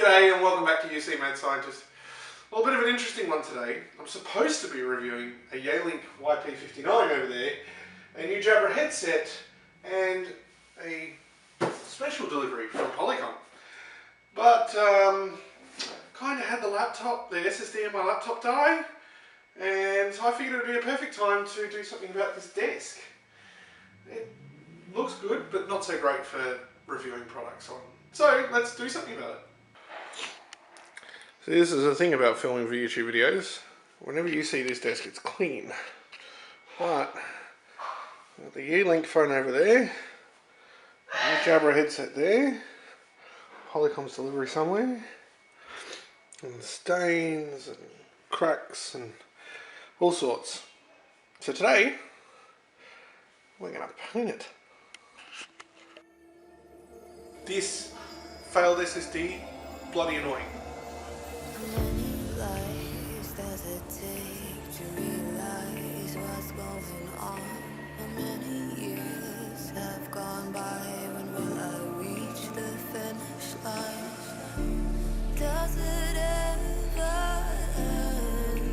G'day and welcome back to UC Mad Scientist. Well, a bit of an interesting one today. I'm supposed to be reviewing a Yealink YP59 over there, a new Jabra headset, and a special delivery from Polycom. But kind of had the SSD in my laptop die, and so I figured it would be a perfect time to do something about this desk. It looks good, but not so great for reviewing products on. So let's do something about it. So this is the thing about filming for YouTube videos. Whenever you see this desk, it's clean. But got the Yealink phone over there, the Jabra headset there, Polycom's delivery somewhere, and stains and cracks and all sorts. So today we're going to paint it. This failed SSD, bloody annoying. How many lives does it take to realize what's going on? How many years have gone by? When will I reach the finish line? Does it ever end?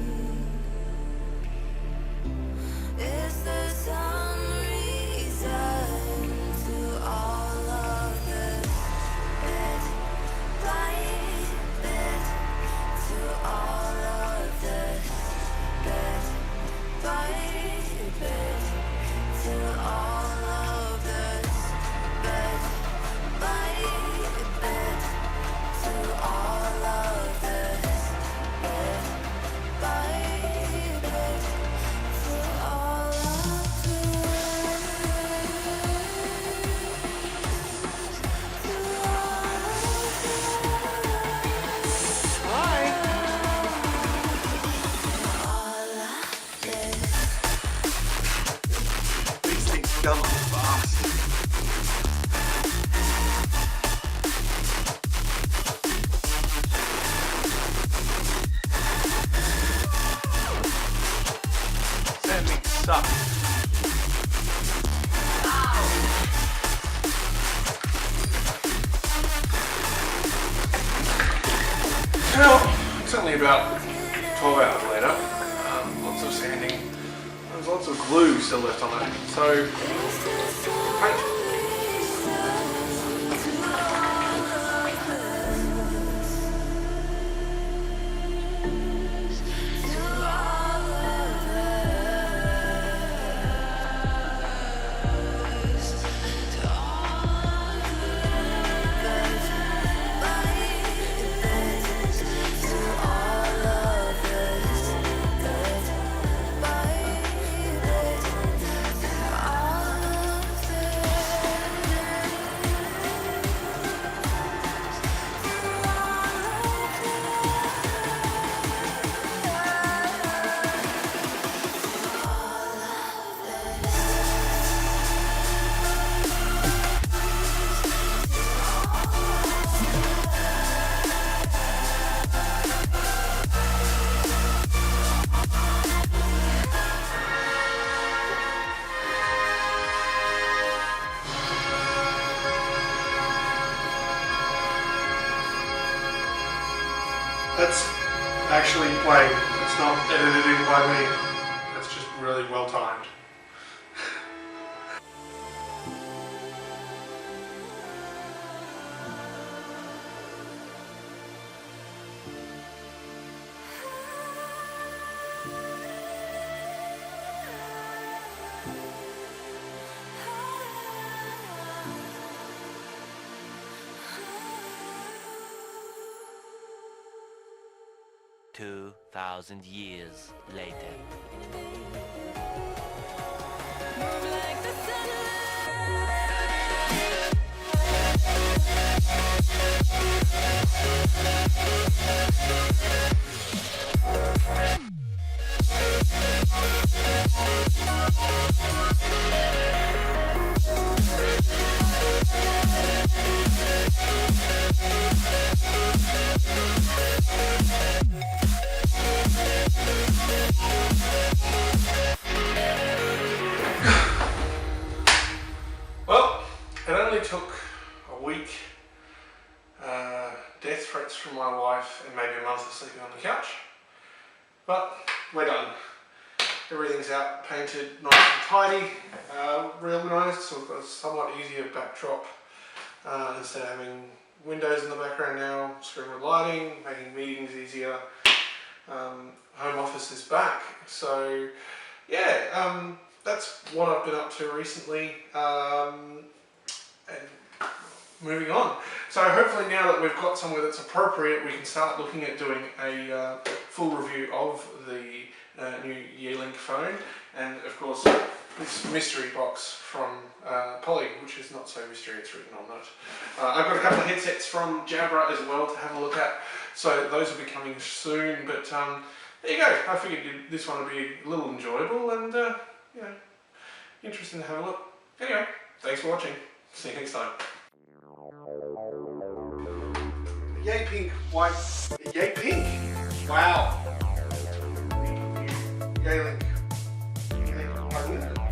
Is there some reason to all of this? Bit by bit, to all of this. Bit by bit, to all of this. Bit by bit, to all of this. Bit by bit, to all of These things come fast. That thing sucks. Well, it's only about 12 hours later. Lots of sanding. There's lots of glue still left on it. So, paint. That's actually playing. It's not edited in by me. That's just really well timed. "2,000 years later." Well, it only took a week death threats from my wife and maybe a month of sleeping on the couch. But we're done. Everything's out, painted, nice and tidy, reorganised, so we've got a somewhat easier backdrop instead of having windows in the background now, screen with lighting, making meetings easier. Home office is back, so yeah, that's what I've been up to recently, and moving on. So hopefully now that we've got somewhere that's appropriate, we can start looking at doing a full review of the new Yealink phone, and of course this mystery box from Polly, which is not so mystery, it's written on it. I've got a couple of headsets from Jabra as well to have a look at, so those will be coming soon, but there you go. I figured this one would be a little enjoyable and you know, interesting to have a look. Anyway, thanks for watching. See you next time. Yay pink, white, yay pink! Wow! Yealink, white window.